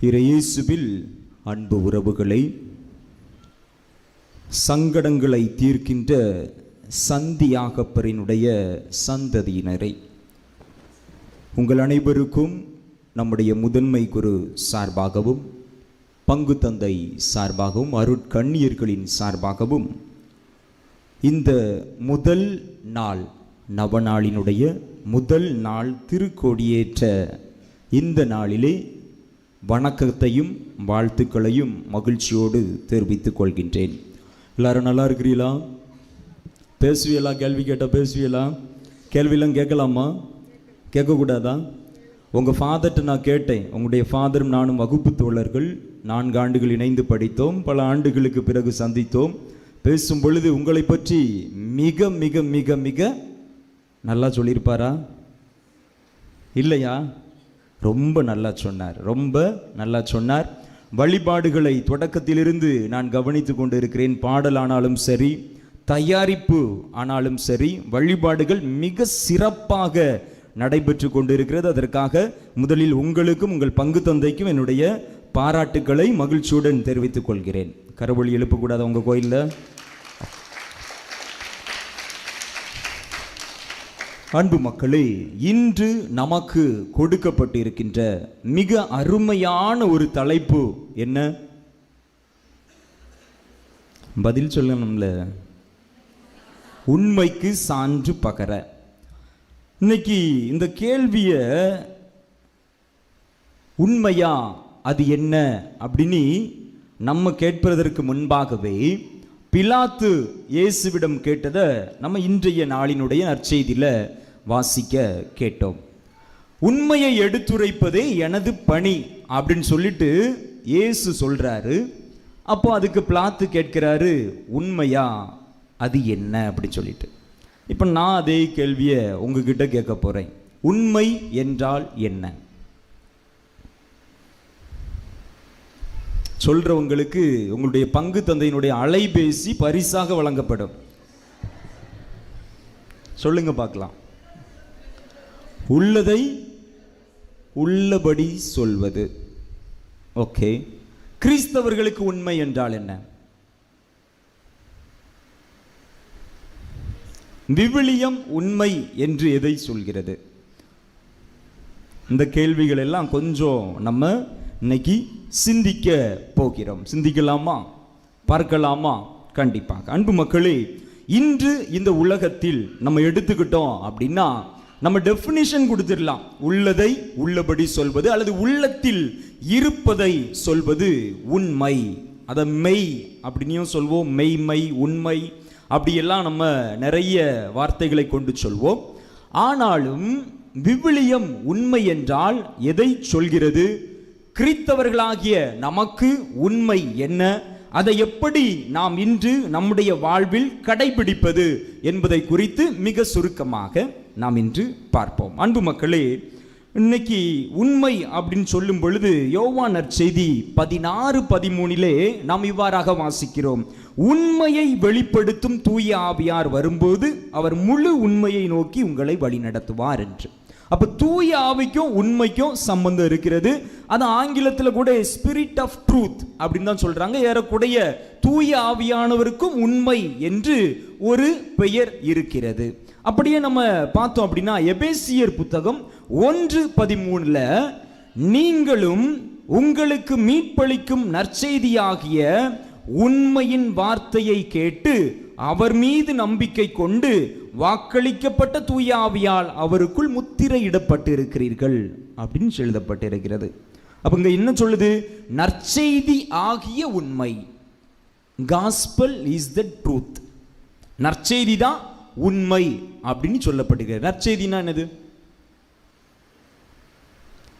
இயேசுவில் அன்பு உறவுகளை, சங்கடங்களை தீர்க்கின்ற சந்தியாகப்பரினுடைய சந்ததியினரை, உங்கள் அனைவருக்கும் நம்முடைய முதன்மை குரு சார்பாகவும், பங்கு தந்தை சார்பாகவும், அருட்கண்ணியர்களின் சார்பாகவும் இந்த முதல் நாள், நவநாளினுடைய முதல் நாள் திருக்கொடியேற்ற இந்த நாளிலே வணக்கத்தையும் வாழ்த்துக்களையும் மகிழ்ச்சியோடு தெரிவித்துக் கொள்கின்றேன். எல்லாரும் நல்லா இருக்கிறீங்களா? பேசுவீங்களா? கேள்வி கேட்டால் பேசுவீங்களா? கேள்வியெல்லாம் கேட்கலாமா? கேட்கக்கூடாதா? உங்கள் ஃபாதர்கிட்ட நான் கேட்டேன். உங்களுடைய ஃபாதரும் நானும் வகுப்பு தோழர்கள், 4 ஆண்டுகள் இணைந்து படித்தோம், பல ஆண்டுகளுக்கு பிறகு சந்தித்தோம். பேசும் பொழுது உங்களை பற்றி மிக மிக மிக மிக நல்லா சொல்லியிருப்பாரா? இல்லையா? ரொம்ப நல்லா சொன்னார், ரொம்ப நல்லா சொன்னார். வழிபாடுகளை தொடக்கத்திலிருந்து நான் கவனித்து கொண்டு இருக்கிறேன். பாடலானாலும் சரி, தயாரிப்பு ஆனாலும் சரி, வழிபாடுகள் மிக சிறப்பாக நடைபெற்று கொண்டிருக்கிறது. அதற்காக முதலில் உங்களுக்கும் உங்கள் பங்கு தந்தைக்கும் என்னுடைய பாராட்டுக்களை மகிழ்ச்சியுடன் தெரிவித்துக் கொள்கிறேன். கரவொலி எழுப்பக்கூடாது உங்கள் கோயிலில்? அன்பு மக்களே, இன்று நமக்கு கொடுக்கப்பட்டிருக்கின்ற மிக அருமையான ஒரு தலைப்பு என்ன? பதில் சொல்லணும்ல. உண்மைக்கு சான்று பகர. இன்னைக்கு இந்த கேள்விய உண்மையா அது என்ன அப்படின்னு நம்ம கேட்பதற்கு முன்பாகவே பிலாத்து இயேசுவிடம் கேட்டதை நம்ம இன்றைய நாளினுடைய நற்செய்தியில் வாசிக்க கேட்டோம். உண்மையை எடுத்துரைப்பதே எனது பணி அப்படின்னு சொல்லிட்டு இயேசு சொல்றாரு. அப்போ அதுக்கு பிலாத்து கேட்கிறாரு, உண்மையா அது என்ன அப்படி சொல்லிட்டு. இப்போ நான் அதே கேள்வியை உங்ககிட்ட கேட்க போறேன். உண்மை என்றால் என்ன? சொல்றவங்களுக்கு உங்களுடைய பங்கு தந்தையினுடைய அலைபேசி பரிசாக வழங்கப்படும். சொல்லுங்க பார்க்கலாம். உள்ளதை உள்ளபடி சொல்வது. ஓகே, கிறிஸ்தவர்களுக்கு உண்மை என்றால் என்ன? விவிலியம் உண்மை என்று எதை சொல்கிறது? இந்த கேள்விகள் எல்லாம் கொஞ்சம் நம்ம இன்னைக்கு சிந்திக்க போகிறோம். சிந்திக்கலாமா? பார்க்கலாமா? கண்டிப்பாக. அன்பு மக்களே, இன்று இந்த உலகத்தில் நம்ம எடுத்துக்கிட்டோம் அப்படின்னா நம்ம டெஃபினிஷன் கொடுத்துடலாம். உள்ளதை உள்ளபடி சொல்வது அல்லது உள்ளத்தில் இருப்பதை சொல்வது உண்மை. அதை மெய் அப்படின்னும் சொல்வோம். மெய்மை, உண்மை, அப்படியெல்லாம் நம்ம நிறைய வார்த்தைகளை கொண்டு சொல்வோம். ஆனாலும் விவிலியம் உண்மை என்றால் எதை சொல்கிறது? கிறிஸ்தவர்களாகிய நமக்கு உண்மை என்ன? அதை எப்படி நாம் இன்று நம்முடைய வாழ்வில் கடைபிடிப்பது என்பதை குறித்து மிக சுருக்கமாக நாம் இன்று பார்ப்போம். அன்பு மக்களே, இன்னைக்கு உண்மை அப்படின்னு சொல்லும் பொழுது யோவான் நற்செய்தி 16:13 நாம் இவ்வாறாக வாசிக்கிறோம். உண்மையை வெளிப்படுத்தும் தூய ஆவியார் வரும்போது அவர் முழு உண்மையை நோக்கி உங்களை வழிநடத்துவார் என்று. அப்ப தூய ஆவிக்கும் உண்மைக்கும் சம்பந்தம் இருக்கிறது. அது ஆங்கிலத்தில் கூட ஸ்பிரிட் ஆஃப் ட்ரூத் அப்படின்னு தான் சொல்றாங்க. ஏறக்குடைய தூய ஆவியானவருக்கும் உண்மை என்று ஒரு பெயர் இருக்கிறது. அப்படியே நம்ம பார்த்தோம் அப்படின்னா எபேசியர் புத்தகம் 1:13 நீங்களும் உங்களுக்கு மீட்பளிக்கும் நற்செய்தியாகிய உண்மையின் வார்த்தையை கேட்டு அவர் மீது நம்பிக்கை கொண்டு வாக்களிக்கப்பட்ட தூய ஆவியால் அவருக்குள் முத்திரையிடப்பட்டு இருக்கிறீர்கள் அப்படின்னு எழுதப்பட்டிருக்கிறது. அப்ப இங்க என்ன சொல்லுது? நற்செய்தி ஆகிய உண்மை. Gospel is the truth. நற்செய்தி தான் உண்மை அப்படின்னு சொல்லப்படுகிறது. நற்செய்தினா என்னது?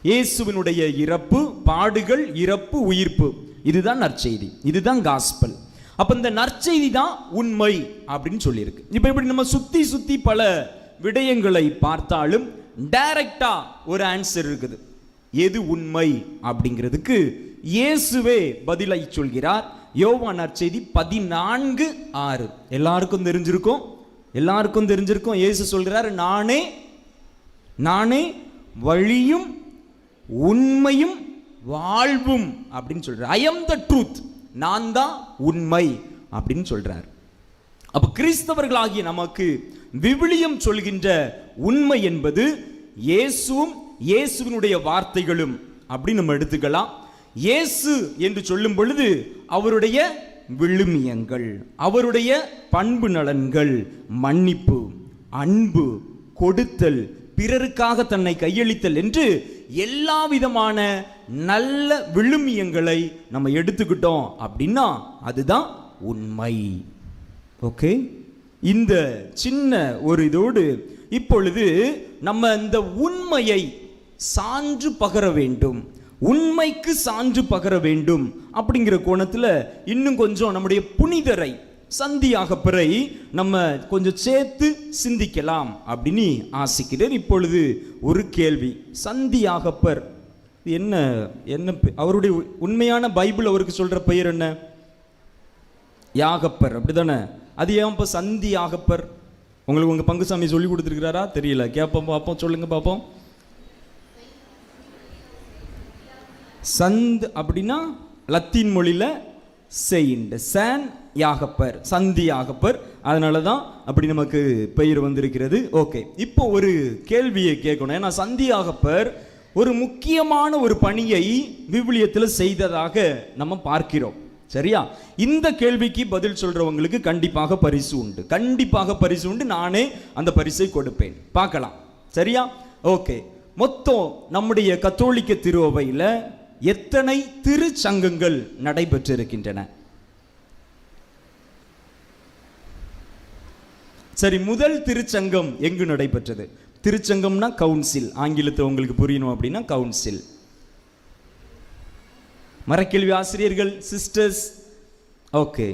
இயேசுவினுடைய இறப்பு, பாடுகள், இறப்பு, உயிர்ப்பு, இதுதான் நற்செய்தி, இதுதான் காஸ்பல். அப்ப இந்த நற்செய்தி தான் உண்மை அப்படின்னு சொல்லியிருக்கு. இப்ப இப்படி நம்ம சுத்தி சுத்தி பல விடயங்களை பார்த்தாலும் டைரக்டா ஒரு ஆன்சர் இருக்குது. எது உண்மை அப்படிங்கிறதுக்கு இயேசுவே பதிலை சொல்கிறார். யோவான் நற்செய்தி 14:6 எல்லாருக்கும் தெரிஞ்சிருக்கும். இயேசு சொல்கிறார், நானே வழியும் உண்மையும் வாழ்வும் அப்படின்னு சொல்றார். ஐ அம் த ட்ரூத், நான் தான் உண்மை அப்படின்னு சொல்றார். அப்ப கிறிஸ்தவர்களாகிய நமக்கு விவிலியம் சொல்கின்ற உண்மை என்பது இயேசுவும் இயேசுவினுடைய வார்த்தைகளும் அப்படி நம்ம எடுத்துக்கலாம். இயேசு என்று சொல்லும் பொழுது அவருடைய விழுமியங்கள், அவருடைய பண்பு நலன்கள், மன்னிப்பு, அன்பு, கொடுத்தல், பிறருக்காக தன்னை கையளித்தல் என்று எல்லா விதமான நல்ல விழுமியங்களை நம்ம எடுத்துக்கிட்டோம் அப்படின்னா அதுதான் உண்மை. ஓகே, இந்த சின்ன ஒரு இதோடு இப்பொழுது நம்ம இந்த உண்மையை சான்று பகர வேண்டும், உண்மைக்கு சான்று பகர வேண்டும் அப்படிங்கிற கோணத்தில் இன்னும் கொஞ்சம் நம்முடைய புனிதரை சந்தியாகப்பரை நம்ம கொஞ்சம் சேர்த்து சிந்திக்கலாம் அப்படின்னு ஆசிக்கிறேன். இப்பொழுது ஒரு கேள்வி, சந்தியாகப்பர் என்ன என்ன அவருடைய உண்மையான பைபிள் அவருக்கு சொல்ற பெயர் என்ன? யாகப்பர், அப்படிதானே? அது ஏன் இப்போ சந்தியாகப்பர்? உங்களுக்கு உங்க பங்குசாமி சொல்லி கொடுத்துருக்கிறாரா தெரியல, கேட்போம் பார்ப்போம், சொல்லுங்க பார்ப்போம். சந்த் அப்படின்னா லத்தீன் மொழியில செயின்ட், சான் யாகப்பர், சந்தி யாகப்பர், அதனால தான் அப்படி நமக்கு பெயர் வந்திருக்கிறது. ஓகே, இப்போ ஒரு கேள்வியை கேட்கணும். ஏன்னா சந்தி யாகப்பர் ஒரு முக்கியமான ஒரு பணியை விவிலியத்தில் செய்ததாக நம்ம பார்க்கிறோம். சரியா? இந்த கேள்விக்கு பதில் சொல்றவங்களுக்கு கண்டிப்பாக பரிசு உண்டு, கண்டிப்பாக பரிசு உண்டு. நானே அந்த பரிசை கொடுப்பேன், பார்க்கலாம். சரியா? ஓகே, மொத்தம் நம்முடைய கத்தோலிக்க திருஅவையில் எத்தனை திருச்சங்கங்கள் நடைபெற்றிருக்கின்றன? சரி, முதல் திருச்சங்கம் எங்கு நடைபெற்றது? திருச்சங்கம்னா கவுன்சில், ஆங்கிலத்தில் உங்களுக்கு புரியணும் அப்படின்னா கவுன்சில். மரக்கேள்வி ஆசிரியர்கள், சிஸ்டர்ஸ், ஓகே,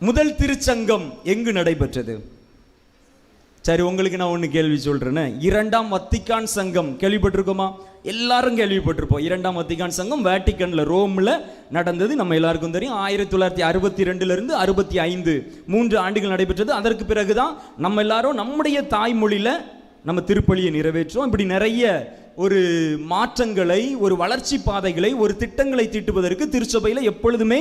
முதல் திருச்சங்கம் எங்கு நடைபெற்றது? சரி, உங்களுக்கு நான் ஒன்று கேள்வி சொல்றேன்னு. இரண்டாம் வத்திக்கான் சங்கம் கேள்விப்பட்டிருக்கோமா? எல்லாரும் கேள்விப்பட்டிருப்போம். இரண்டாம் வத்திக்கான் சங்கம் வேட்டிக்கன்ல, ரோம்ல நடந்தது, நம்ம எல்லாருக்கும் தெரியும். 1962 இருந்து 65 3 ஆண்டுகள் நடைபெற்றது. அதற்கு பிறகுதான் நம்ம எல்லாரும் நம்முடைய தாய்மொழியில நம்ம திருப்பலியை நிறைவேற்றோம். இப்படி நிறைய ஒரு மாற்றங்களை, ஒரு வளர்ச்சி பாதைகளை, ஒரு திட்டங்களை தீட்டுவதற்கு திருச்சபையில் எப்பொழுதுமே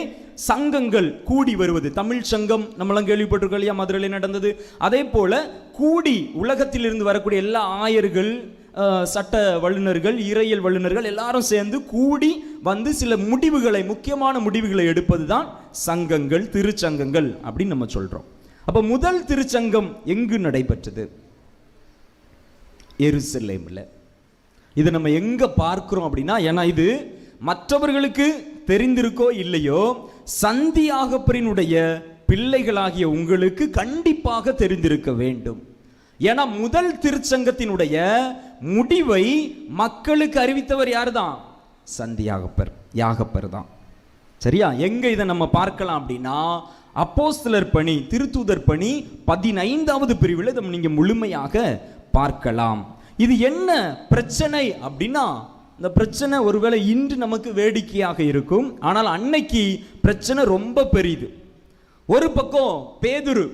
சங்கங்கள் கூடி வருவது. தமிழ் சங்கம் நம்மளாம் கேள்விப்பட்டிருக்கோம் இல்லையா, மதுரையில் நடந்தது. அதே போல கூடி உலகத்தில் இருந்து வரக்கூடிய எல்லா ஆயர்கள், சட்ட வல்லுநர்கள், இறையியல் வல்லுநர்கள் எல்லாரும் சேர்ந்து கூடி வந்து சில முடிவுகளை, முக்கியமான முடிவுகளை எடுப்பது தான் சங்கங்கள், திருச்சங்கங்கள் அப்படின்னு நம்ம சொல்றோம். அப்ப முதல் திருச்சங்கம் எங்கு நடைபெற்றது? எருசலேம்ல. இது நம்ம எங்க பார்க்கிறோம் அப்படின்னா, ஏன்னா இது மற்றவர்களுக்கு தெரிந்திருக்கோ இல்லையோ, சந்தியாகப்பரினுடைய பிள்ளைகளாகிய உங்களுக்கு கண்டிப்பாக தெரிந்திருக்க வேண்டும். ஏன்னா முதல் திருச்சங்கத்தினுடைய முடிவை மக்களுக்கு அறிவித்தவர் யார் தான்? சந்தியாகப்பர், யாகப்பர் தான். சரியா? எங்க இதை நம்ம பார்க்கலாம் அப்படின்னா, அப்போஸ்தலர் பணி, திருத்தூதர் பணி 15வது பிரிவில் இதை நீங்க முழுமையாக பார்க்கலாம். இது என்ன பிரச்சனை அப்படின்னா, இந்த பிரச்சனை ஒருவேளை இன்று நமக்கு வேடிக்கையாக இருக்கும், ஆனால் அன்னைக்கு பிரச்சனை ரொம்ப பெரியது. ஒரு பக்கம் பேதுரு,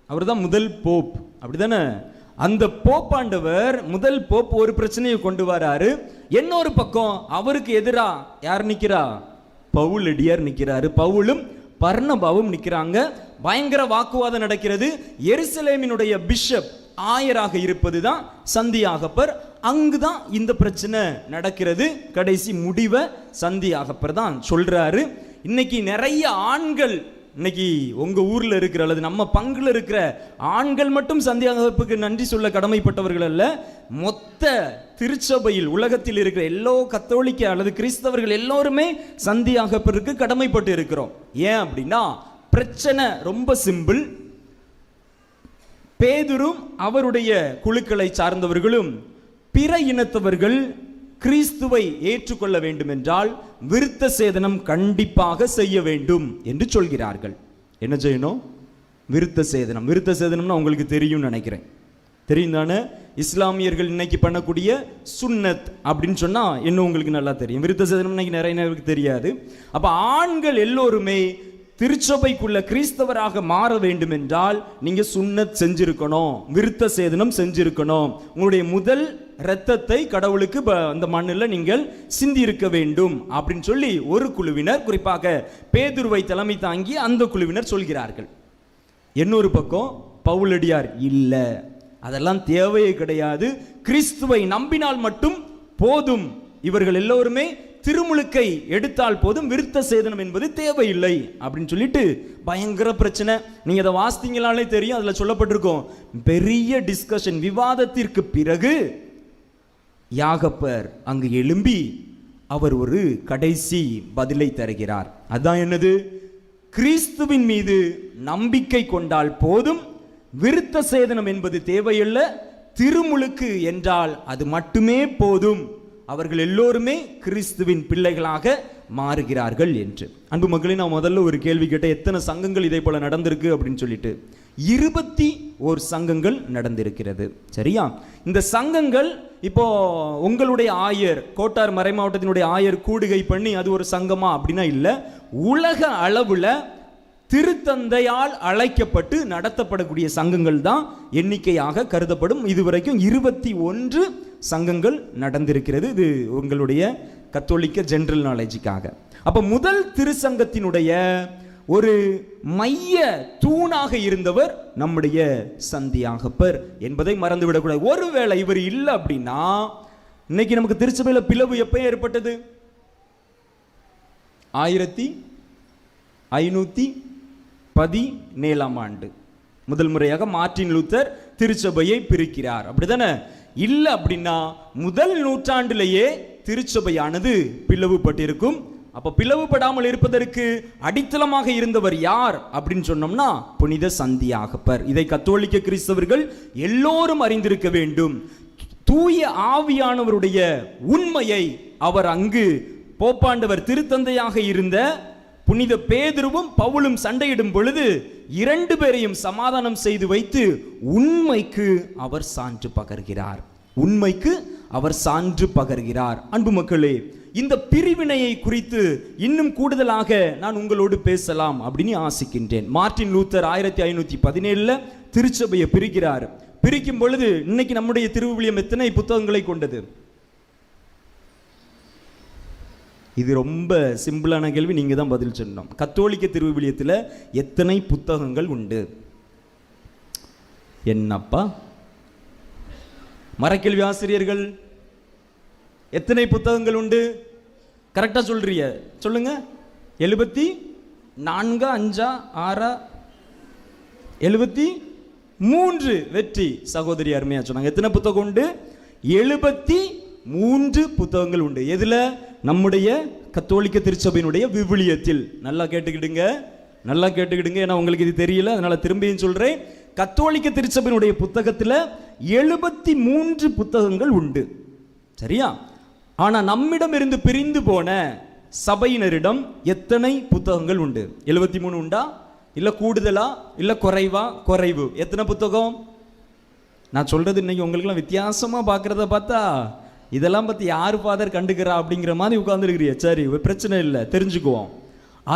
அவர் தான் முதல் போப், அப்படிதானே? அந்த போப்பாண்டவர், முதல் போப், ஒரு பிரச்சனையை கொண்டு வராரு. இன்னொரு பக்கம் அவருக்கு எதிரா யார் நிக்கிறா? பவுலடியார் நிக்கிறாரு. பவுலும் பர்னபாவும் நிக்கிறாங்க. பயங்கர வாக்குவாதம் நடக்கிறது. எருசலேமினுடைய பிஷப், ஆயராக இருப்பது தான் சந்தியாகப்பர். அங்குதான் இந்த பிரச்சனை நடக்கிறது. கடைசி முடிவை சந்தியாகப்பர் தான் சொல்றாரு. இன்னைக்கு நிறைய ஆண்கள், இன்னைக்கு உங்க ஊர்ல இருக்கிற அல்லது நம்ம பங்குல இருக்கிற ஆண்கள் மட்டும் சந்தியாகப்பருக்கு நன்றி சொல்ல கடமைப்பட்டவர்கள் அல்ல. மொத்த திருச்சபையில், உலகத்தில் இருக்கிற எல்லோ கத்தோலிக்க அல்லது கிறிஸ்தவர்கள் எல்லோருமே சந்தியாகப்பருக்கு கடமைப்பட்டு இருக்கிறோம். ஏன் அப்படின்னா, பிரச்சனை ரொம்ப சிம்பிள். பேதுரும் அவருடைய குழுக்களை சார்ந்தவர்களும் பிற இனத்தவர்கள் கிறிஸ்துவை ஏற்றுக்கொள்ள வேண்டும் என்றால் விருத்த சேதனம் கண்டிப்பாக செய்ய வேண்டும் என்று சொல்கிறார்கள். என்ன செய்யணும்? விருத்த சேதனம். விருத்த சேதனம்னா உங்களுக்கு தெரியும் நினைக்கிறேன், தெரியும் தானே? இஸ்லாமியர்கள் இன்னைக்கு பண்ணக்கூடிய சுன்னத் அப்படின்னு சொன்னா என்ன உங்களுக்கு நல்லா தெரியும். விருத்த சேதனம் இன்னைக்கு நிறைய பேருக்கு தெரியாது. அப்ப ஆண்கள் எல்லோருமே திருச்சபைக்குள்ள கிறிஸ்தவராக மாற வேண்டும் என்றால் நீங்க சுன்னத் செஞ்சிருக்கணும், விருத்த சேதனம் செஞ்சிருக்கணும். உங்களுடைய முதல் இரத்தத்தை கடவுளுக்கு அந்த மண்ணில் நீங்கள் சிந்தி இருக்க வேண்டும் அப்படின்னு சொல்லி ஒரு குழுவினர், குறிப்பாக பேதுருவை தலைமை தாங்கி அந்த குழுவினர் சொல்கிறார்கள். இன்னொரு பக்கம் பவுலடியார் இல்ல, அதெல்லாம் தேவையே கிடையாது, கிறிஸ்துவை நம்பினால் மட்டும் போதும், இவர்கள் எல்லோருமே திருமுழுக்கை எடுத்தால் போதும், விருத்த சேதனம் என்பது தேவையில்லை அப்படின்னு சொல்லிட்டு பயங்கர பிரச்சனை. நீங்க அதை வாசித்தீங்களாலே தெரியும், அதுல சொல்லப்பட்டிருக்கும். பெரிய டிஸ்கஷன், விவாதத்திற்கு பிறகு யாகப்பர் அங்கு எழும்பி அவர் ஒரு கடைசி பதிலை தருகிறார். அதான் என்னது? கிறிஸ்துவின் மீது நம்பிக்கை கொண்டால் போதும், விருத்த சேதனம் என்பது தேவையில்லை, திருமுழுக்கு என்றால் அது மட்டுமே போதும், அவர்கள் எல்லோருமே கிறிஸ்துவின் பிள்ளைகளாக மாறுகிறார்கள் என்று. அன்பு மக்களே, நான் முதல்ல ஒரு கேள்வி கேட்ட, எத்தனை சங்கங்கள் இதே போல நடந்திருக்கு அப்படின்னு சொல்லிட்டு. 21 சங்கங்கள் நடந்திருக்கிறது. சரியா? இந்த சங்கங்கள் இப்போ உங்களுடைய ஆயர், கோட்டார் மறை மாவட்டத்தினுடைய ஆயர் கூடுகை பண்ணி அது ஒரு சங்கமா அப்படின்னா இல்லை, உலக அளவுல திருத்தந்தையால் அழைக்கப்பட்டு நடத்தப்படக்கூடிய சங்கங்கள் தான் எண்ணிக்கையாக கருதப்படும். இதுவரைக்கும் 21 சங்கங்கள் நடந்திருக்கிறது. இது உங்களுடைய கத்தோலிக்க ஜெனரல் நாலேஜுக்காக. அப்ப முதல் திருச்சங்கத்தினுடைய ஒரு மைய தூணாக இருந்தவர் நம்முடைய சந்தியாகப்பர் என்பதை மறந்துவிடக்கூடாது. ஒருவேளை இவர் இல்லை அப்படின்னா, இன்னைக்கு நமக்கு திருச்சபையில பிளவு எப்ப ஏற்பட்டது? 1517 ஆண்டு முதல் முறையாக மார்ட்டின் லூத்தர் திருச்சபையை பிரிக்கிறார். அப்படிதானே? இல்லை அப்படின்னா முதல் நூற்றாண்டிலேயே திருச்சபையானது பிளவுபட்டிருக்கும். அப்ப பிளவுபடாமல் இருப்பதற்கு அடித்தளமாக இருந்தவர் யார் அப்படின்னு சொன்னோம்னா புனித சந்தியாகப்பர். இதை கத்தோலிக்க கிறிஸ்தவர்கள் எல்லோரும் அறிந்திருக்க வேண்டும். தூய ஆவியானவருடைய உண்மையை அவர் அங்கு போப்பாண்டவர் திருத்தந்தையாக இருந்த புனித பேதுருவும் பவுலும் சண்டையிடும் பொழுது 2 பேரையும் சமாதானம் செய்து வைத்து உண்மைக்கு அவர் சான்று பகர்கிறார். உண்மைக்கு அவர் சான்று பகர்கிறார். அன்பு மக்களே, இந்த பிரிவினையை குறித்து இன்னும் கூடுதலாக நான் உங்களோடு பேசலாம் அப்படின்னு ஆசிக்கின்றேன். மார்ட்டின் லூத்தர் 1517 திருச்சபையை பிரிக்கிறார். பிரிக்கும் பொழுது இன்னைக்கு நம்முடைய திருவிவிலியம் எத்தனை புத்தகங்களை கொண்டது? இது ரொம்ப சிம்பிளான கேள்வி, நீங்க தான் பதில் சொல்லணும். கத்தோலிக்க திருவிவிலியத்தில் எத்தனை புத்தகங்கள் உண்டு? என்னப்பா மரக்கேள்வி ஆசிரியர்கள், எத்தனை புத்தகங்கள் உண்டு? கரெக்டா சொல்றீங்க, சொல்லுங்க. 74 5 6 73. வெற்றி சகோதரி அருமையா சொன்னாங்க. எத்தனை புத்தகம் உண்டு? 73 புத்தகங்கள் உண்டு. எதுல? நம்முடைய கத்தோலிக்க திருச்சபையினுடைய விவிலியத்தில். நல்லா கேட்டுக்கிடுங்க, நல்லா கேட்டுக்கிடுங்க, ஏன்னா உங்களுக்கு இது தெரியல, அதனால திரும்பியும் சொல்றேன். கத்தோலிக்க திருச்சபையினுடைய புத்தகத்தில் 73 புத்தகங்கள் உண்டு. சரியா? ஆனா நம்மிடம் இருந்து பிரிந்து போன சபையினரிடம் எத்தனை புத்தகங்கள் உண்டு? 73 உண்டா, இல்ல கூடுதலா, இல்ல குறைவா? குறைவு. எத்தனை புத்தகம்? நான் சொல்றது இன்னைக்கு உங்களுக்குலாம் வித்தியாசமா பார்க்கறத பார்த்தா இதெல்லாம் பத்தி யாரு ஃபாதர் கண்டுக்கிறா அப்படிங்கிற மாதிரி உட்கார்ந்துருக்கிறீங்க. சரி, பிரச்சனை இல்லை, தெரிஞ்சுக்குவோம்.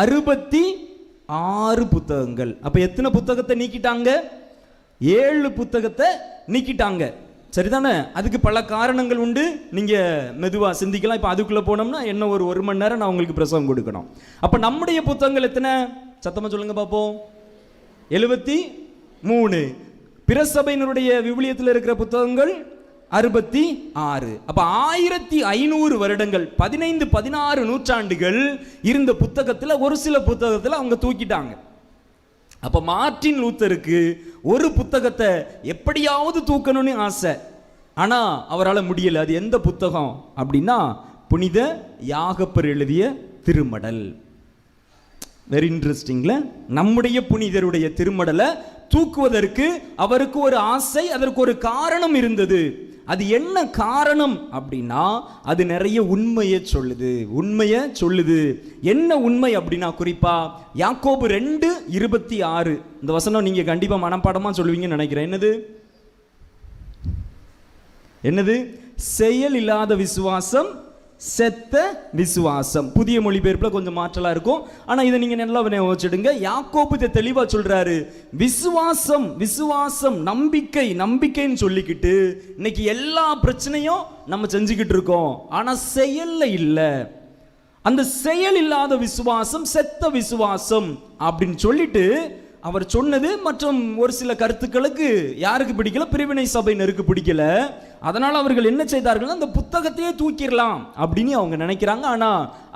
66 புத்தகங்கள். அப்ப எத்தனை புத்தகத்தை நீக்கிட்டாங்க? 7 புத்தகத்தை நீக்கிட்டாங்க. சரிதானே? அதுக்கு பல காரணங்கள் உண்டு, நீங்க மெதுவா சிந்திக்கலாம். இப்ப அதுக்குள்ள போனோம்னா என்ன ஒரு மணி நேரம் நான் உங்களுக்கு பிரசவம் கொடுக்கணும். அப்ப நம்முடைய புத்தகங்கள் எத்தனை? சத்தமா சொல்லுங்க பாப்போம். 73. பிரசபையினுடைய விவிலியத்தில் இருக்கிற புத்தகங்கள் 66. அப்ப 1500 வருடங்கள், 15-16 நூற்றாண்டுகள் இருந்த புத்தகத்துல ஒரு சில புத்தகத்துல அவங்க தூக்கிட்டாங்க. அப்ப மார்ட்டின் லூத்தருக்கு ஒரு புத்தகத்தை எப்படியாவது தூக்கணும்னு ஆசை, ஆனா அவரால் முடியல. அது எந்த புத்தகம் அப்படின்னா புனித யாகப்பர் எழுதிய திருமடல். வெரி இன்ட்ரெஸ்டிங்ல, நம்முடைய புனிதருடைய திருமடலை தூக்குவதற்கு அவருக்கு ஒரு ஆசை, அதற்கு ஒரு காரணம் இருந்தது. அது என்ன காரணம் அப்படின்னா அது நிறைய உண்மையை சொல்லுது. என்ன உண்மை அப்படின்னா குறிப்பா யாக்கோபு 2:26 இந்த வசனம் நீங்க கண்டிப்பா மனப்பாடமா சொல்லுவீங்கன்னு நினைக்கிறேன். என்னது? செயல் இல்லாத விசுவாசம் செத்த விசுவாசம். புதிய மொழிபெயர்ப்புல கொஞ்சம் மாற்றலா இருக்கும், ஆனா இதை நீங்க நல்லா வச்சுடுங்க. யாக்கோபு இதை தெளிவா சொல்றாரு. விசுவாசம் விசுவாசம், நம்பிக்கை நம்பிக்கைன்னு சொல்லிக்கிட்டு இன்னைக்கு எல்லா பிரச்சனையும் நம்ம செஞ்சுக்கிட்டு இருக்கோம், ஆனா செயல்ல இல்ல. அந்த செயல் இல்லாத விசுவாசம் செத்த விசுவாசம் அப்படின்னு சொல்லிட்டு அவர் சொன்னது. மற்றும் ஒரு சில கருத்துக்களுக்கு யாருக்கு பிடிக்கல? பிரிவினை சபையினருக்கு பிடிக்கல. அதனால அவர்கள் என்ன செய்தார்கள்? அந்த புத்தகத்தையே தூக்கிடலாம் அப்படின்னு அவங்க நினைக்கிறாங்க. ஆனா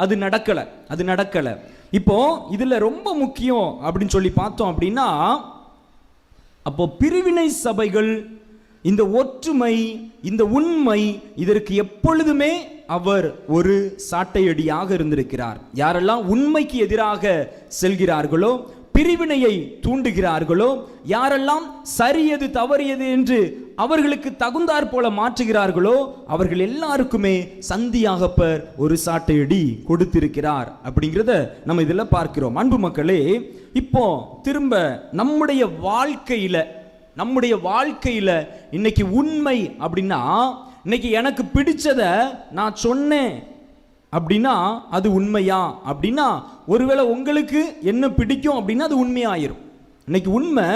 அது நடக்கல. இப்போ இதுல ரொம்ப முக்கியம் அப்படின்னு சொல்லி பார்த்தோம் அப்படின்னா, அப்போ பிரிவினை சபைகள், இந்த ஒற்றுமை, இந்த உண்மை, இதற்கு எப்பொழுதுமே அவர் ஒரு சாட்டையடியாக இருந்திருக்கிறார். யாரெல்லாம் உண்மைக்கு எதிராக செல்கிறார்களோ, பிரிவினையை தூண்டுகிறார்களோ, யாரெல்லாம் சரியது தவறியது என்று அவர்களுக்கு தகுந்தாற் போல மாற்றுகிறார்களோ, அவர்கள் எல்லாருக்குமே சந்தியாகப்பர் ஒரு சாட்டையடி கொடுத்திருக்கிறார் அப்படிங்கிறத நம்ம இதில் பார்க்கிறோம். அன்பு மக்களே, இப்போ திரும்ப நம்முடைய வாழ்க்கையில இன்னைக்கு உண்மை அப்படின்னா, இன்னைக்கு எனக்கு பிடிச்சதை நான் சொன்னேன் அப்படின்னா அது உண்மையா அப்படின்னா, ஒருவேளை உங்களுக்கு என்ன பிடிக்கும் அப்படின்னா அது உண்மையாயிரும். இன்னைக்கு உண்மை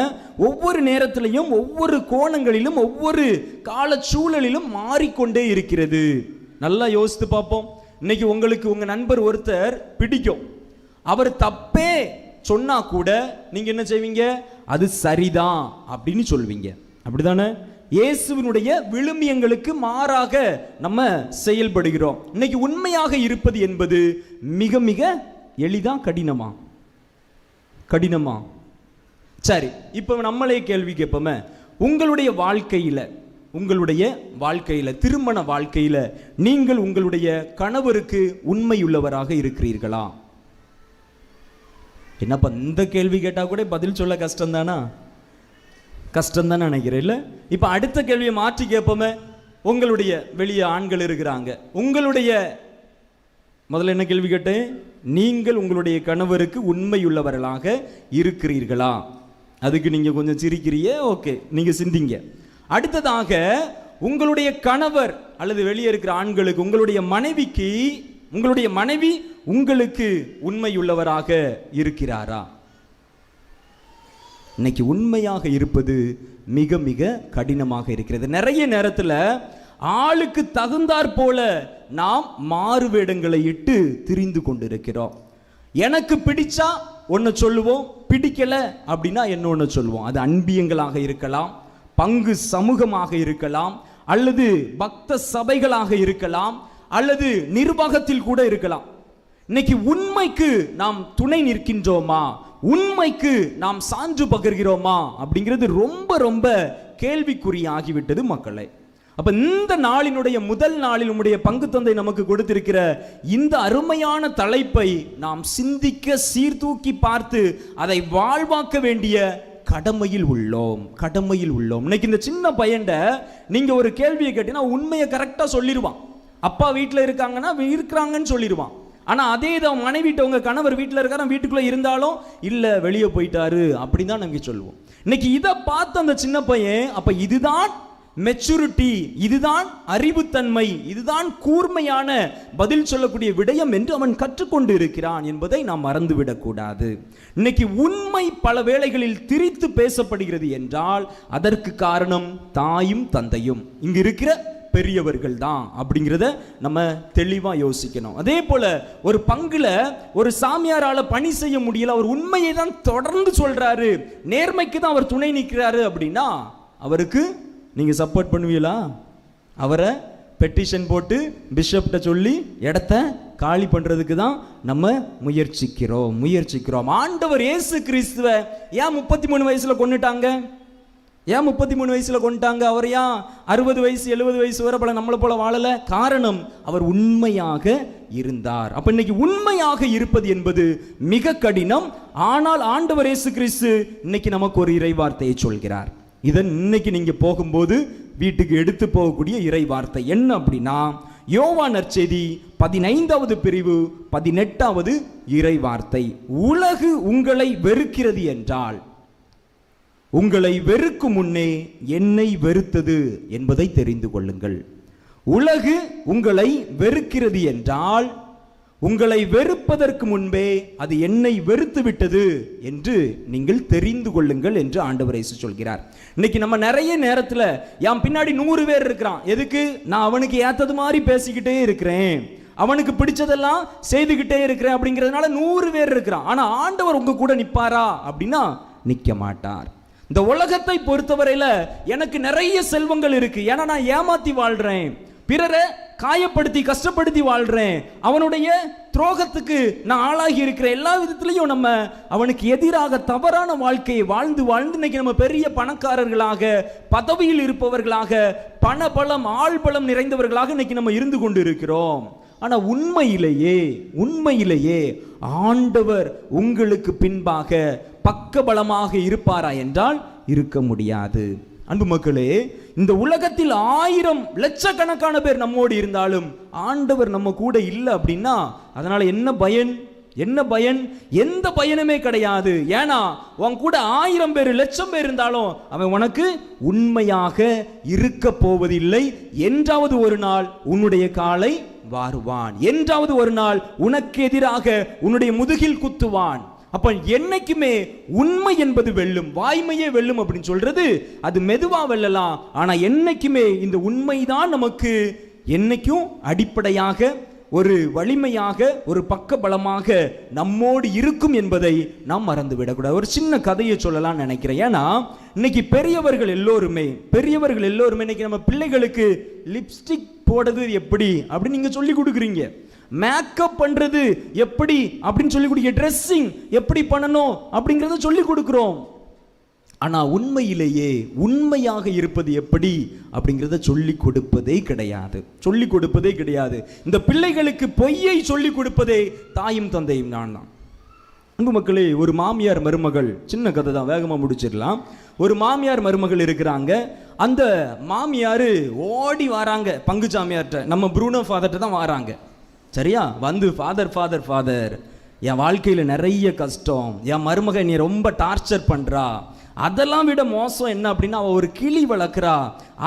ஒவ்வொரு நேரத்திலையும், ஒவ்வொரு கோணங்களிலும், ஒவ்வொரு கால சூழலிலும் மாறிக்கொண்டே இருக்கிறது. நல்லா யோசித்து பார்ப்போம். இன்னைக்கு உங்களுக்கு உங்க நண்பர் ஒருத்தர் பிடிக்கும், அவர் தப்பே சொன்னா கூட நீங்க என்ன செய்வீங்க? அது சரிதான் அப்படின்னு சொல்வீங்க, அப்படிதானே? இயேசுவினுடைய விழுமியங்களுக்கு மாறாக நம்ம செயல்படுகிறோம். இன்னைக்கு உண்மையாக இருப்பது என்பது மிக மிக எளிதா கடினமா? சரி, இப்போ நம்மளே கேள்வி கேட்போமே, உங்களுடைய வாழ்க்கையில திருமண வாழ்க்கையில நீங்கள் உங்களுடைய கணவருக்கு உண்மையுள்ளவராக இருக்கிறீர்களா? என்னப்பா இந்த கேள்வி கேட்டா கூட பதில் சொல்ல கஷ்டம் தான் நினைக்கிறேன், இல்ல? இப்ப அடுத்த கேள்வியை மாற்றி கேட்போமே, உங்களுடைய வெளியே ஆண்கள் இருக்கிறாங்க, முதல்ல என்ன கேள்வி கேட்டேன்? நீங்கள் உங்களுடைய கணவருக்கு உண்மையுள்ளவர்களாக இருக்கிறீர்களா? அதுக்கு நீங்க கொஞ்சம் சிரிக்கிறீங்க, ஓகே, நீங்க சிந்திங்க. அடுத்ததாக, உங்களுடைய கணவர் அல்லது வெளியே இருக்கிற ஆண்களுக்கு, உங்களுடைய மனைவி உங்களுக்கு உண்மையுள்ளவராக இருக்கிறாரா? இன்னைக்கு உண்மையாக இருப்பது மிக மிக கடினமாக இருக்கிறது. நிறைய நேரத்தில் ஆளுக்கு தகுந்தாற் போல நாம் மாறு வேடங்களை இட்டு திரிந்து கொண்டிருக்கிறோம். எனக்கு பிடிச்சா ஒன்று சொல்லுவோம், பிடிக்கல அப்படின்னா என்ன சொல்லுவோம். அது அன்பியங்களாக இருக்கலாம், பங்கு சமூகமாக இருக்கலாம், அல்லது பக்த சபைகளாக இருக்கலாம், அல்லது நிர்வாகத்தில் கூட இருக்கலாம். இன்னைக்கு உண்மைக்கு நாம் துணை நிற்கின்றோமா? உண்மைக்கு நாம் சான்று பகிர்கிறோமா அப்படிங்கிறது ரொம்ப ரொம்ப கேள்விக்குறியாகிவிட்டது மக்களே. அப்ப இந்த நாளினுடைய முதல் நாளில் உம்முடைய பங்கு தந்தை நமக்கு கொடுத்திருக்கிற இந்த அருமையான தலைப்பை நாம் சிந்திக்க, சீர்தூக்கி பார்த்து அதை வாழ்வாக்க வேண்டிய கடமையில் உள்ளோம். இன்னைக்கு இந்த சின்ன பையன்ட நீங்க ஒரு கேள்வியை கேட்டீங்கன்னா உண்மையை கரெக்டா சொல்லிடுவான். அப்பா வீட்டில் இருக்காங்கன்னா இருக்கிறாங்கன்னு சொல்லிடுவான். ஆனா அதே இதை மனைவிட்ட உங்க கணவர் வீட்டில் இருக்காரு, வீட்டுக்குள்ள இருந்தாலும் இல்ல வெளியே போயிட்டாரு அப்படின்னு தான் நாங்க சொல்லுவோம். இன்னைக்கு இதை பார்த்து அந்த சின்ன பையன், அப்ப இதுதான் மெச்சூரிட்டி, இதுதான் அறிவுத்தன்மை, இதுதான் கூர்மையான பதில் சொல்லக்கூடிய விடயம் என்று அவன் கற்றுக்கொண்டு இருக்கிறான் என்பதை நாம் மறந்துவிடக் கூடாது. இன்னைக்கு உண்மை பல வேளைகளில் திரித்து பேசப்படுகிறது என்றால் அதற்கு காரணம் தாயும் தந்தையும், இங்கு இருக்கிற பெரியவர்கள் தான் அப்படிங்கிறத நம்ம தெளிவா யோசிக்கணும். அதே போல ஒரு பங்குல ஒரு சாமியாரால பணி செய்ய முடியல, அவர் உண்மையை தான் தொடர்ந்து சொல்றாரு, நேர்மைக்கு தான் அவர் துணை நிற்கிறாரு அப்படின்னா அவருக்கு நீங்க சப்போர்ட் பண்ணுவீங்களா? அவரை பெட்டிஷன் போட்டு பிஷப்ட சொல்லி இடத்த காலி பண்றதுக்கு தான் நம்ம முயற்சிக்கிறோம். ஆண்டவர் இயேசு கிறிஸ்துவை ஏன் 33 வயசுல கொன்னுட்டாங்க? ஏன் 33 வயசுல கொண்டுட்டாங்க? அவர் ஏன் 60 வயசு 70 வயசு வரை பல நம்மளை போல வாழல? காரணம், அவர் உண்மையாக இருந்தார். அப்ப இன்னைக்கு உண்மையாக இருப்பது என்பது மிக கடினம். ஆனால் ஆண்டவர் இயேசு கிறிஸ்து இன்னைக்கு நமக்கு ஒரு இறை வார்த்தையை சொல்கிறார். இதன் இன்னைக்கு நீங்க போகும்போது வீட்டுக்கு எடுத்து போகக்கூடிய இறை வார்த்தை என்ன அப்படின்னா, யோவான் நற்செய்தி 15வது பிரிவு 18வது இறை வார்த்தை. உலகு உங்களை வெறுக்கிறது என்றால் உங்களை வெறுக்கும் முன்னே என்னை வெறுத்தது என்பதை தெரிந்து கொள்ளுங்கள். உலகு உங்களை வெறுக்கிறது என்றால் உங்களை வெறுப்பதற்கு முன்பே அது என்னை வெறுத்து விட்டது என்று நீங்கள் தெரிந்து கொள்ளுங்கள் என்று ஆண்டவர் இயேசு சொல்கிறார். இன்னைக்கு நம்ம நிறைய நேரத்தில் என் பின்னாடி 100 பேர் இருக்கிறான், எதுக்கு? நான் அவனுக்கு ஏத்தது மாதிரி பேசிக்கிட்டே இருக்கிறேன், அவனுக்கு பிடிச்சதெல்லாம் செய்துகிட்டே இருக்கிறேன் அப்படிங்கிறதுனால 100 பேர் இருக்கிறான். ஆனா ஆண்டவர் உங்க கூட நிப்பாரா அப்படின்னா நிக்க மாட்டார். இந்த உலகத்தை பொறுத்தவரையில எனக்கு நிறைய செல்வங்கள் இருக்கு, ஏன்னா நான் ஏமாத்தி வாழ்றேன், பிறரை காயப்படுத்தி கஷ்டப்படுத்தி வாழ்றேன், அவனுடைய துரோகத்துக்கு நான் ஆளாகி இருக்கிறேன். எல்லா விதத்திலையும் நம்ம அவனுக்கு எதிராக தவறான வாழ்க்கையை வாழ்ந்து வாழ்ந்து இன்னைக்கு நம்ம பெரிய பணக்காரர்களாக, பதவியில் இருப்பவர்களாக, பண பலம் ஆள் பலம் நிறைந்தவர்களாக இன்னைக்கு நம்ம இருந்து கொண்டு இருக்கிறோம். ஆனா உண்மையிலேயே ஆண்டவர் உங்களுக்கு பின்பாக பக்கபலமாக இருப்பாரா என்றால் இருக்க முடியாது. அன்பு மக்களே, இந்த உலகத்தில் 1000 லட்சக்கணக்கான பேர் நம்மோடு இருந்தாலும் ஆண்டவர் நம்ம கூட இல்லை அப்படின்னா அதனால என்ன பயன்? எந்த பயனுமே கிடையாது. ஏன்னா உன் கூட 1000 பேர் 1,00,000 பேர் இருந்தாலும் அவன் உனக்கு உண்மையாக இருக்க போவதில்லை. என்றாவது ஒரு நாள் உன்னுடைய காலை வாருவான், என்றாவது ஒரு நாள் உனக்கு எதிராக உன்னுடைய முதுகில் குத்துவான். அப்ப என்னைக்குமே உண்மை என்பது வெல்லும், வாய்மையே வெல்லும் அப்படின்னு சொல்றது அது மெதுவா வெல்லலாம். ஆனா என்னைக்குமே இந்த உண்மைதான் நமக்கு என்னைக்கும் அடிப்படையாக, ஒரு வலிமையாக, ஒரு பக்க பலமாக நம்மோடு இருக்கும் என்பதை நாம் மறந்து விடக்கூடாது. ஒரு சின்ன கதையை சொல்லலாம் நினைக்கிறேன். ஏன்னா இன்னைக்கு பெரியவர்கள் எல்லோருமே இன்னைக்கு நம்ம பிள்ளைகளுக்கு லிப்ஸ்டிக் போடுறது எப்படி அப்படின்னு நீங்க சொல்லி கொடுக்குறீங்க, மேக்கப் பண்றது எப்படி அப்படின்னு சொல்லி கொடுக்க, ட்ரெஸ்ஸிங் எப்படி பண்ணணும் அப்படிங்கறத சொல்லி கொடுக்கிறோம். ஆனா உண்மையாக இருப்பது எப்படி அப்படிங்கறத சொல்லி கொடுப்பதே கிடையாது. இந்த பிள்ளைகளுக்கு பொய்யை சொல்லி கொடுப்பதே தாயும் தந்தையும் தான். அன்பு மக்களே, ஒரு மாமியார் மருமகள், சின்ன கதை தான், வேகமா முடிச்சிடலாம். ஒரு மாமியார் மருமகள் இருக்கிறாங்க. அந்த மாமியாரு ஓடி வராங்க பங்குச்சாமியார்ட்ட, நம்ம ப்ரூனோ ஃபாதர்ட்ட தான் வராங்க. சரியா? வந்து ஃபாதர் என் வாழ்க்கையில் நிறைய கஷ்டம், என் மருமகன் நீ ரொம்ப டார்ச்சர் பண்ணுறா, அதெல்லாம் விட மோசம் என்ன அப்படின்னா அவள் ஒரு கிளி வளர்க்குறா,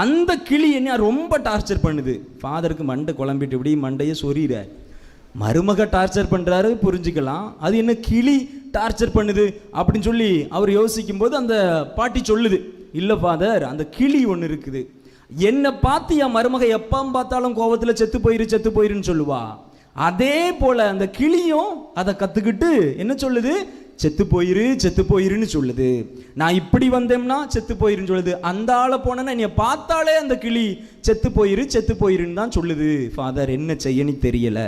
அந்த கிளி என்ன ரொம்ப டார்ச்சர் பண்ணுது. ஃபாதருக்கு மண்டை குழம்பிட்டு இப்படி மண்டையை சொறிகிற, மருமக டார்ச்சர் பண்ணுறாரு புரிஞ்சுக்கலாம், அது என்ன கிளி டார்ச்சர் பண்ணுது அப்படின்னு சொல்லி அவர் யோசிக்கும் போது அந்த பாட்டி சொல்லுது, இல்லை ஃபாதர், அந்த கிளி ஒன்று இருக்குது, என்னை பார்த்து என் மருமக எப்போ பார்த்தாலும் கோவத்தில் செத்து போயிருன்னு சொல்லுவா, அதே போல அந்த கிளியும் அதை கத்துக்கிட்டு என்ன சொல்லுது, செத்து போயிருன்னு சொல்லுது. நான் இப்படி வந்தேன்னா செத்து போயிருன்னு சொல்லுது, அந்த ஆளை போனேன்னா என்னை பார்த்தாலே அந்த கிளி செத்து போயிருன்னு தான் சொல்லுது. ஃபாதர் என்ன செய்யன்னு தெரியல.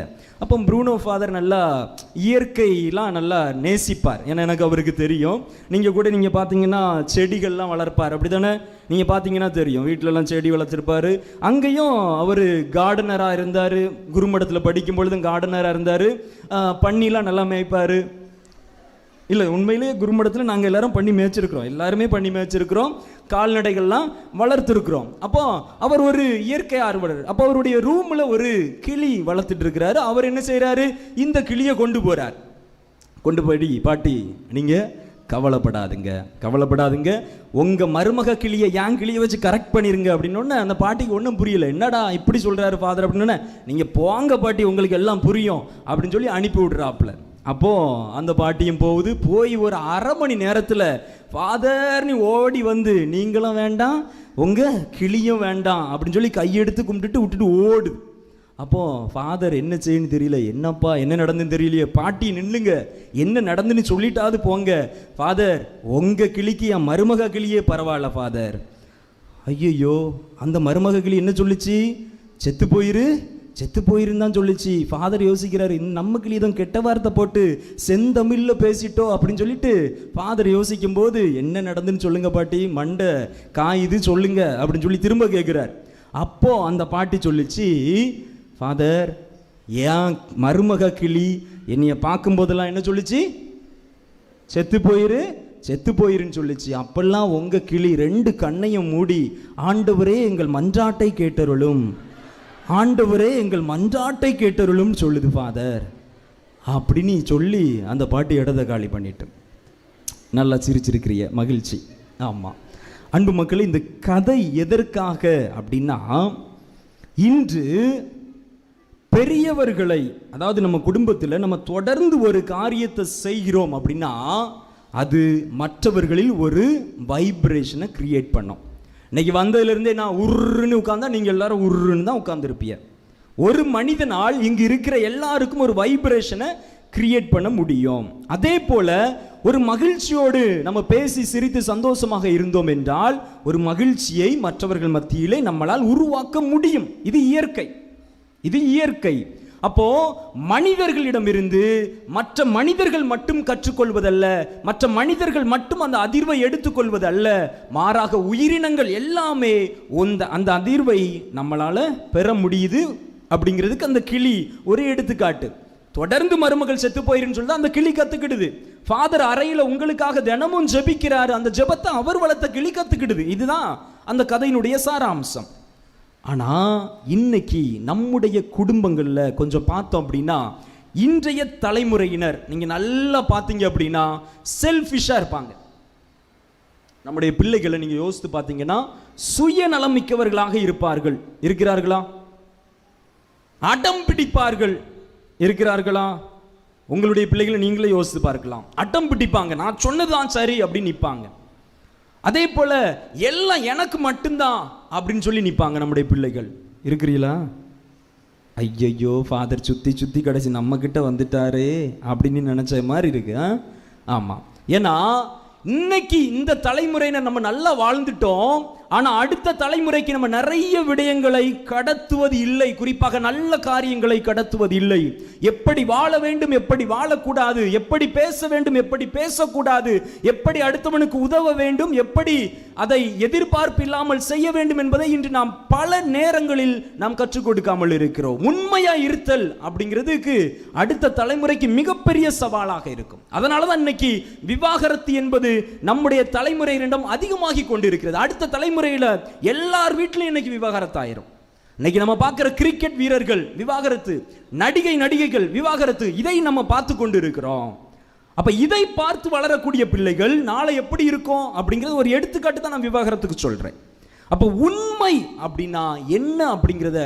அப்போ ப்ரூனோ ஃபாதர் நல்லா இயற்கையெல்லாம் நல்லா நேசிப்பார், ஏன்னா எனக்கு அவருக்கு தெரியும். நீங்கள் கூட நீங்கள் பார்த்தீங்கன்னா செடிகள்லாம் வளர்ப்பார், அப்படி தானே? நீங்கள் பார்த்தீங்கன்னா தெரியும், வீட்டிலலாம் செடி வளர்த்துருப்பார். அங்கேயும் அவர் கார்டனராக இருந்தார், குருமடத்தில் படிக்கும் பொழுதும் கார்டனராக இருந்தார். பன்னிலாம் நல்லா மேய்ப்பார். இல்லை, உண்மையிலேயே குருமடத்தில் நாங்கள் எல்லாருமே பண்ணி மேய்ச்சிருக்கிறோம், கால்நடைகள்லாம் வளர்த்துருக்குறோம். அப்போ அவர் ஒரு இயற்கை ஆர்வலர். அப்போ அவருடைய ரூமில் ஒரு கிளி வளர்த்துட்டு இருக்கிறாரு. அவர் என்ன செய்கிறாரு, இந்த கிளியை கொண்டு போய் பாட்டி நீங்கள் கவலைப்படாதுங்க, உங்கள் மருமக கிளியை என் கிளியை வச்சு கரெக்ட் பண்ணிருங்க அப்படின்னோடனே அந்த பாட்டிக்கு ஒன்றும் புரியல, என்னடா இப்படி சொல்கிறாரு ஃபாதர் அப்படின்னோடனே, நீங்கள் போங்க பாட்டி உங்களுக்கு எல்லாம் புரியும் அப்படின்னு சொல்லி அனுப்பி விட்றாப்புல. அப்போது அந்த பாட்டியும் போய் ஒரு அரை மணி நேரத்தில் ஃபாதர் நீ ஓடி வந்து, நீங்களும் வேண்டாம் உங்கள் கிளியும் வேண்டாம் அப்படின்னு சொல்லி கையெடுத்து கும்பிட்டுட்டு விட்டுட்டு ஓடுது. அப்போது ஃபாதர் என்ன செய்யணும்னு தெரியல, என்னப்பா என்ன நடந்துன்னு தெரியலையே, பாட்டி நில்லுங்க, என்ன நடந்துன்னு சொல்லிட்டாது போங்க. ஃபாதர் உங்கள் கிளிக்கு என் மருமக கிளியே பரவாயில்ல ஃபாதர். ஐயோ, அந்த மருமக கிளி என்ன சொல்லிச்சு, செத்து போயிருன்னு தான் சொல்லிச்சு. ஃபாதர் யோசிக்கிறாரு, நம்ம கிளி தான் கெட்ட வார்த்தை போட்டு செந்தமிழில் பேசிட்டோம் அப்படின்னு சொல்லிட்டு ஃபாதர் யோசிக்கும் போது, என்ன நடந்துன்னு சொல்லுங்க பாட்டி, மண்டை காயுது சொல்லுங்க அப்படின்னு சொல்லி திரும்ப கேட்குறார். அப்போ அந்த பாட்டி சொல்லிச்சு, ஃபாதர் ஏன் மருமக கிளி என்னைய பார்க்கும்போதெல்லாம் என்ன சொல்லிச்சு, செத்து போயிருன்னு சொல்லிச்சு. அப்பெல்லாம் உங்க கிளி 2 கண்ணையும் மூடி, ஆண்டவரே எங்கள் மன்றாட்டை கேட்டருளும் சொல்லுது ஃபாதர் அப்படின்னு சொல்லி அந்த பாட்டி இடத்த காலி பண்ணிட்டு நல்லா சிரிச்சிருக்கிறிய, மகிழ்ச்சி. ஆமாம் அன்பு மக்களே, இந்த கதை எதற்காக அப்படின்னா இன்று பெரியவர்களை, அதாவது நம்ம குடும்பத்தில் நம்ம தொடர்ந்து ஒரு காரியத்தை செய்கிறோம் அப்படின்னா அது மற்றவர்களில் ஒரு வைப்ரேஷனை கிரியேட் பண்ணும். இன்னைக்கு வந்ததுலேருந்தே நான் உருன்னு உட்கார்ந்தா நீங்கள் எல்லாரும் உருன்னு தான் உட்கார்ந்துருப்பீங்க. ஒரு மனிதனால் இங்கு இருக்கிற எல்லாருக்கும் ஒரு வைப்ரேஷனை கிரியேட் பண்ண முடியும். அதே போல ஒரு மகிழ்ச்சியோடு நம்ம பேசி சிரித்து சந்தோஷமாக இருந்தோம் என்றால் ஒரு மகிழ்ச்சியை மற்றவர்கள் மத்தியிலே நம்மளால் உருவாக்க முடியும். இது இயற்கை, இது இயற்கை. அப்போ மனிதர்களிடமிருந்து மற்ற மனிதர்கள் மட்டும் கற்றுக்கொள்வதல்ல, மற்ற மனிதர்கள் மட்டும் அந்த அதிர்வை எடுத்துக்கொள்வதல்ல, மாறாக உயிரினங்கள் எல்லாமே அந்த அதிர்வை நம்மளால பெற முடியுது. அப்படிங்கிறதுக்கு அந்த கிளி ஒரு எடுத்துக்காட்டு. தொடர்ந்து மருமகள் செத்து போயிருன்னு சொல்லி அந்த கிளி கத்துக்கிடுது. ஃபாதர் அறையில உங்களுக்காக தினமும் ஜெபிக்கிறாரு, அந்த ஜெபத்தை அவர் வளர்த்த கிளி கத்துக்கிடுது. இதுதான் அந்த கதையினுடைய சாராம்சம். ஆனா இன்னைக்கு நம்முடைய குடும்பங்கள்ல கொஞ்சம் பார்த்தோம் அப்படின்னா, இன்றைய தலைமுறையினர் நீங்க நல்லா பார்த்தீங்க அப்படின்னா செல்ஃபிஷா இருப்பாங்க. நம்முடைய பிள்ளைகளை நீங்க யோசித்து பார்த்தீங்கன்னா சுயநலம் மிக்கவர்களாக இருப்பார்கள். இருக்கிறார்களா? அடம் பிடிப்பார்கள். இருக்கிறார்களா? உங்களுடைய பிள்ளைகளை நீங்களே யோசித்து பார்க்கலாம். அடம் பிடிப்பாங்க, நான் சொன்னதுதான் சரி அப்படின்னு நிற்பாங்க. அதே போல எல்லாம் எனக்கு மட்டும்தான் அப்படின்னு சொல்லி நிற்பாங்க நம்முடைய பிள்ளைகள். இருக்கிறீங்களா? ஐயையோ ஃபாதர் சுத்தி சுத்தி கடைசி நம்ம கிட்ட வந்துட்டாரே அப்படின்னு நினைச்ச மாதிரி இருக்கு. ஆமா, ஏன்னா இன்னைக்கு இந்த தலைமுறையினர் நம்ம நல்லா வாழ்ந்துட்டோம். ஆனா அடுத்த தலைமுறைக்கு நம்ம நிறைய விடயங்களை கடத்துவது இல்லை. குறிப்பாக நல்ல காரியங்களை கடத்துவது இல்லை. எப்படி வாழ வேண்டும், எப்படி வாழக்கூடாது, எப்படி பேச வேண்டும், எப்படி பேசக்கூடாது, எப்படி அடுத்தவனுக்கு உதவ வேண்டும், எப்படி அதை எதிர்பார்ப்பு இல்லாமல் செய்ய வேண்டும் என்பதை இன்று நாம் பல நேரங்களில் நாம் கற்றுக் கொடுக்காமல் இருக்கிறோம். உண்மையா இருத்தல் அப்படிங்கிறதுக்கு அடுத்த தலைமுறைக்கு மிகப்பெரிய சவாலாக இருக்கும். அதனாலதான் இன்னைக்கு விவாகரத்து என்பது நம்முடைய தலைமுறையிடம் அதிகமாகி கொண்டிருக்கிறது. அடுத்த தலைமுறையில எல்லார் வீட்டிலும் இன்னைக்கு விவாகரத்து ஆயிரும். இன்னைக்கு நம்ம பார்க்கிற கிரிக்கெட் வீரர்கள் விவாகரத்து, நடிகைகள் விவாகரத்து, இதை நம்ம பார்த்து கொண்டு இருக்கிறோம். அப்ப இதை பார்த்து வளரக்கூடிய பிள்ளைகள் நாளை எப்படி இருக்கும் அப்படிங்கிறது ஒரு எடுத்துக்காட்டு தான் நான் விவாகரத்துக்கு சொல்றேன். அப்ப உண்மை அப்படின்னா என்ன அப்படிங்கிறத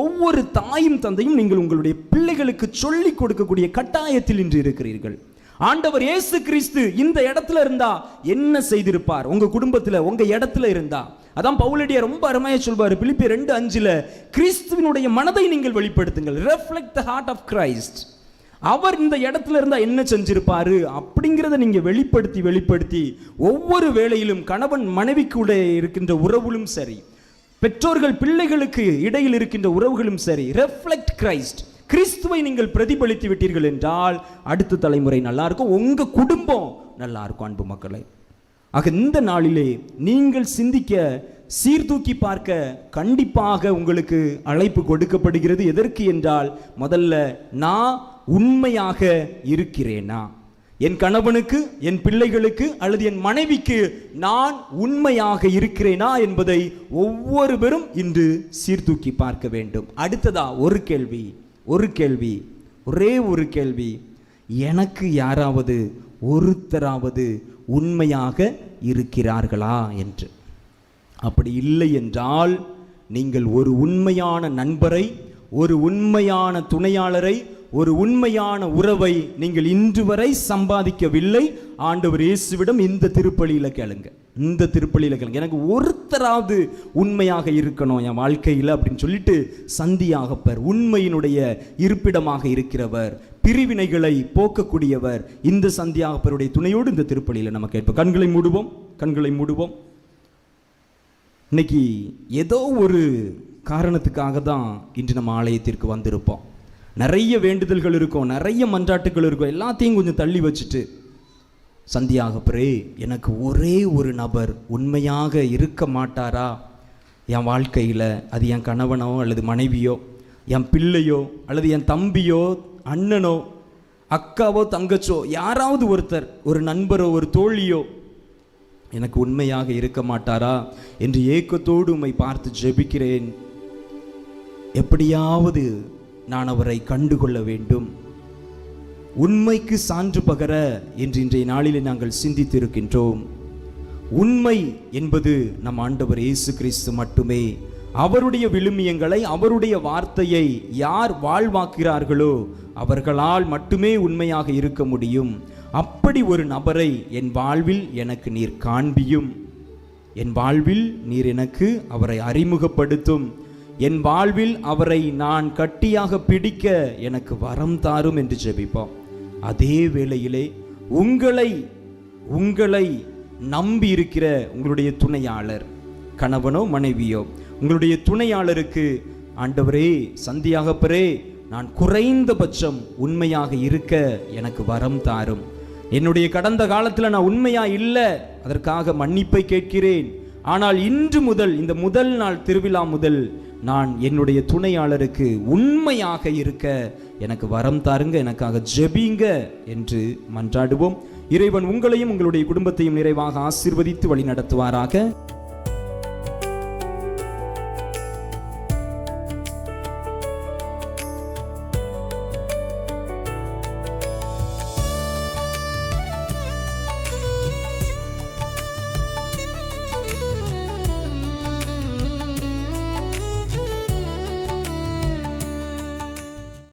ஒவ்வொரு தாயும் தந்தையும் நீங்கள் உங்களுடைய பிள்ளைகளுக்கு சொல்லிக் கொடுக்கக்கூடிய கட்டாயத்தில் இன்று இருக்கிறீர்கள். ஆண்டவர் இயேசு கிறிஸ்து இந்த இடத்துல இருந்தா என்ன செய்திருப்பார்? உங்க குடும்பத்துல உங்க இடத்துல இருந்தா, அதான் பவுலடியார் ரொம்ப அருமையா சொல்வாரு பிலிப்பியர் 2:5, கிறிஸ்துவினுடைய மனதை நீங்கள் வெளிப்படுத்துங்கள். reflect the heart of Christ. அவர் இந்த இடத்துல இருந்தா என்ன செஞ்சிருப்பாரு அப்படிங்கிறத நீங்க வெளிப்படுத்தி ஒவ்வொரு வேளையிலும் கணவன் மனைவிக்குள்ள இருக்கின்ற உறவுகளும் சரி, பெற்றோர்கள் பிள்ளைகளுக்கு இடையில் இருக்கின்ற உறவுகளும் சரி, reflect Christ. கிறிஸ்துவை நீங்கள் பிரதிபலித்து விட்டீர்கள் என்றால் அடுத்த தலைமுறை நல்லா இருக்கும், உங்க குடும்பம் நல்லா இருக்கும். அன்பு மக்களை, ஆக இந்த நாளிலே நீங்கள் சிந்திக்க, சீர்தூக்கி பார்க்க கண்டிப்பாக உங்களுக்கு அழைப்பு கொடுக்கப்படுகிறது. எதற்கு என்றால், முதல்ல நான் உண்மையாக இருக்கிறேனா, என் கணவனுக்கு, என் பிள்ளைகளுக்கு அல்லது என் மனைவிக்கு நான் உண்மையாக இருக்கிறேனா என்பதை ஒவ்வொருவரும் இன்று சீர்தூக்கி பார்க்க வேண்டும். அடுத்ததா ஒரு கேள்வி, ஒரே ஒரு கேள்வி, எனக்கு யாராவது ஒருத்தராவது உண்மையாக இருக்கிறார்களா என்று. அப்படி இல்லை என்றால் நீங்கள் ஒரு உண்மையான நண்பரை, ஒரு உண்மையான துணையாளரை, ஒரு உண்மையான உறவை நீங்கள் இன்று வரை சம்பாதிக்கவில்லை. ஆண்டவர் இயேசுவிடம் இந்த திருப்பலியில கேளுங்க, எனக்கு ஒருத்தராவது உண்மையாக இருக்கணும் என் வாழ்க்கையில் அப்படின்னு சொல்லிட்டு சந்தியாகப்பர், உண்மையினுடைய இருப்பிடமாக இருக்கிறவர், பிரிவினைகளை போக்கக்கூடியவர், இந்த சந்தியாகப்பருடைய துணையோடு இந்த திருப்பலியில நம்ம கேட்போம். கண்களை மூடுவோம். இன்னைக்கு ஏதோ ஒரு காரணத்துக்காக தான் இன்று நம்ம ஆலயத்திற்கு வந்திருப்போம். நிறைய வேண்டுதல்கள் இருக்கும், நிறைய மன்றாட்டுகள் இருக்கும். எல்லாத்தையும் கொஞ்சம் தள்ளி வச்சுட்டு, சந்தியாகப்பரே, எனக்கு ஒரே ஒரு நபர் உண்மையாக இருக்க மாட்டாரா என் வாழ்க்கையில்? அது என் கணவனோ அல்லது மனைவியோ, என் பிள்ளையோ அல்லது என் தம்பியோ அண்ணனோ அக்காவோ தங்கச்சோ, யாராவது ஒருத்தர், ஒரு நண்பரோ ஒரு தோழியோ எனக்கு உண்மையாக இருக்க மாட்டாரா என்று ஏக்கத்தோடு உம்மை பார்த்து ஜெபிக்கிறேன். எப்படியாவது நான் அவரை கண்டுகொள்ள வேண்டும். உண்மைக்கு சான்று பகர என்று இன்றைய நாளிலே நாங்கள் சிந்தித்திருக்கின்றோம். உண்மை என்பது நம் ஆண்டவர் இயேசு கிறிஸ்து மட்டுமே. அவருடைய விழுமியங்களை, அவருடைய வார்த்தையை யார் வாழ்வாக்குகிறார்களோ அவர்களால் மட்டுமே உண்மையாக இருக்க முடியும். அப்படி ஒரு நபரை என் வாழ்வில் எனக்கு நீர் காண்பியும், என் வாழ்வில் நீர் எனக்கு அவரை அறிமுகப்படுத்தும், என் வாழ்வில் அவரை நான் கட்டியாக பிடிக்க எனக்கு வரம் தாரும் என்று ஜெபிப்போம். அதே வேளையிலே உங்களை நம்பி இருக்கிற உங்களுடைய துணையாளர், கணவனோ மனைவியோ, உங்களுடைய துணையாளருக்கு ஆண்டவரே, சந்தியாகப்பரே, நான் குறைந்தபட்சம் உண்மையாக இருக்க எனக்கு வரம் தாரும். என்னுடைய கடந்த காலத்தில் நான் உண்மையா இல்லை, அதற்காக மன்னிப்பை கேட்கிறேன். ஆனால் இன்று முதல், இந்த முதல் நாள் திருவிழா முதல், நான் என்னுடைய துணையாளருக்கு உண்மையாக இருக்க எனக்கு வரம் தாருங்க, எனக்காக ஜெபிங்க என்று மன்றாடுவோம். இறைவன் உங்களையும் உங்களுடைய குடும்பத்தையும் நிறைவாக ஆசீர்வதித்து வழி நடத்துவாராக.